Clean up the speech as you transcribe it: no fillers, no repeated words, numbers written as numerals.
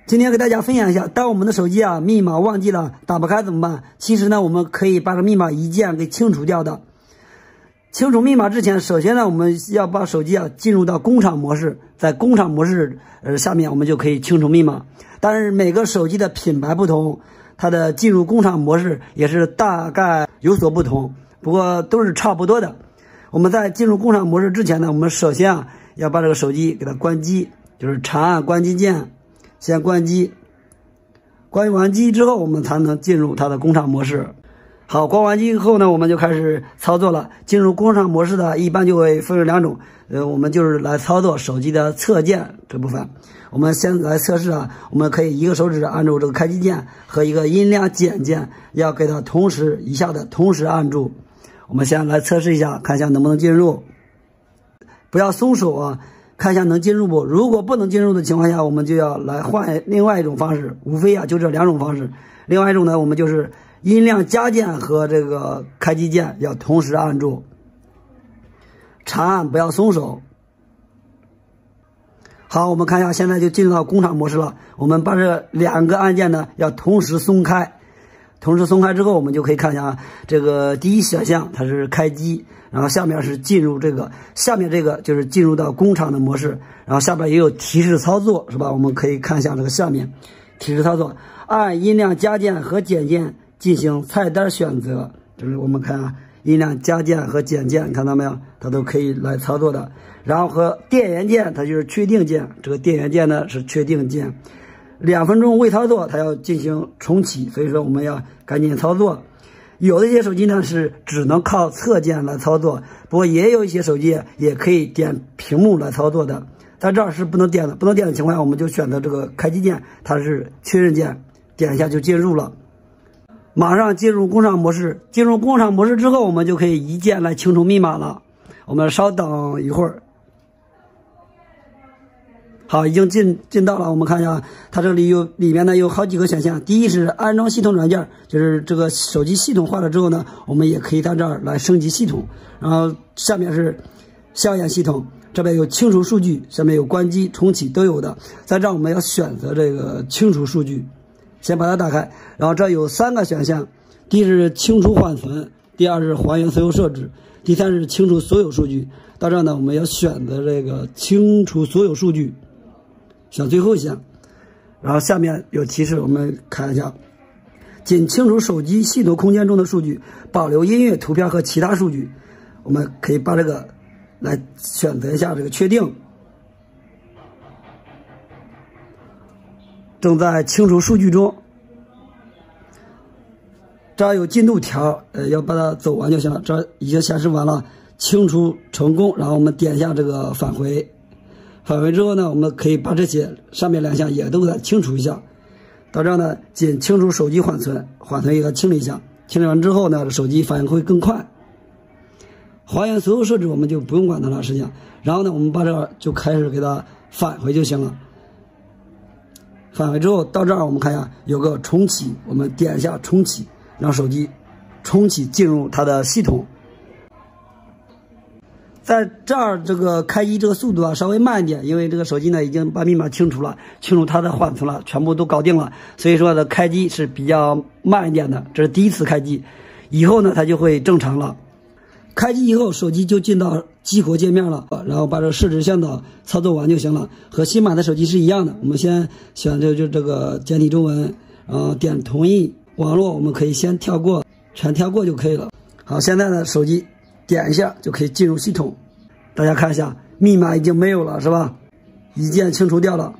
今天给大家分享一下，当我们的手机密码忘记了，打不开怎么办？其实呢，我们可以把这密码一键给清除掉的。清除密码之前，首先呢，我们要把手机进入到工厂模式，在工厂模式下面我们就可以清除密码。但是每个手机的品牌不同，它的进入工厂模式也是大概有所不同，不过都是差不多的。我们在进入工厂模式之前呢，我们首先要把这个手机给它关机，就是长按关机键，先关机。关完机之后，我们才能进入它的工厂模式。好，关完机以后呢，我们就开始操作了。进入工厂模式的一般就会分为两种，我们就是来操作手机的侧键这部分。我们先来测试我们可以一个手指按住这个开机键和一个音量减键，要给它一下的同时按住。我们先来测试一下，看一下能不能进入。不要松手看一下能进入不？如果不能进入的情况下，我们就要来换另外一种方式，无非就这两种方式。另外一种呢，我们就是音量加键和这个开机键要同时按住，长按不要松手。好，我们看一下，现在就进入到工厂模式了。我们把这两个按键呢要同时松开，同时松开之后，我们就可以看一下这个第一选项它是开机，然后下面是进入下面这个就是进入到工厂的模式，然后下边也有提示操作，是吧？我们可以看一下这个下面提示操作，按音量加键和减键进行菜单选择，就是我们看音量加键和减键，你看到没有？它都可以来操作的。然后和电源键，它就是确定键，这个电源键呢是确定键。2分钟未操作，它要进行重启，所以说我们要赶紧操作。有的一些手机呢是只能靠侧键来操作，不过也有一些手机也可以点屏幕来操作的，在这儿是不能点的。不能点的情况下，我们就选择这个开机键，它是确认键，点一下就进入了。马上进入工厂模式，进入工厂模式之后，我们就可以一键来清除密码了。我们稍等一会儿。好，已经进到了。我们看一下，它这里里面呢有好几个选项。第一是安装系统软件，就是这个手机系统坏了之后呢，我们也可以在这儿来升级系统。然后下面是消炎系统，这边有清除数据，下面有关机、重启都有的。在这儿我们要选择这个清除数据，先把它打开。然后这有3个选项，第一是清除缓存，第二是还原所有设置，第三是清除所有数据。到这儿呢，我们要选择这个清除所有数据。选最后一项，然后下面有提示，我们看一下，仅清除手机系统空间中的数据，保留音乐、图片和其他数据。我们可以把这个来选择一下这个确定。正在清除数据中，这儿有进度条，要把它走完就行了。这已经显示完了，清除成功。然后我们点一下这个返回。返回之后呢，我们可以把这些上面2项也都给它清除一下。到这儿呢，仅清除手机缓存也给它清理一下。清理完之后呢，手机反应会更快。还原所有设置我们就不用管它了，实际上。然后呢，我们把这儿就开始给它返回就行了。返回之后到这儿，我们看一下有个重启，我们点一下重启，让手机重启进入它的系统。在这儿这个开机这个速度稍微慢一点，因为这个手机呢已经把密码清除了，清除它的缓存了，全部都搞定了，所以说的开机是比较慢一点的。这是第一次开机，以后呢它就会正常了。开机以后，手机就进到激活界面了，然后把这设置向导操作完就行了，和新买的手机是一样的。我们先选择就这个简体中文，然后点同意。网络我们可以先跳过，全跳过就可以了。好，现在呢手机点一下就可以进入系统，大家看一下，密码已经没有了，是吧？一键清除掉了。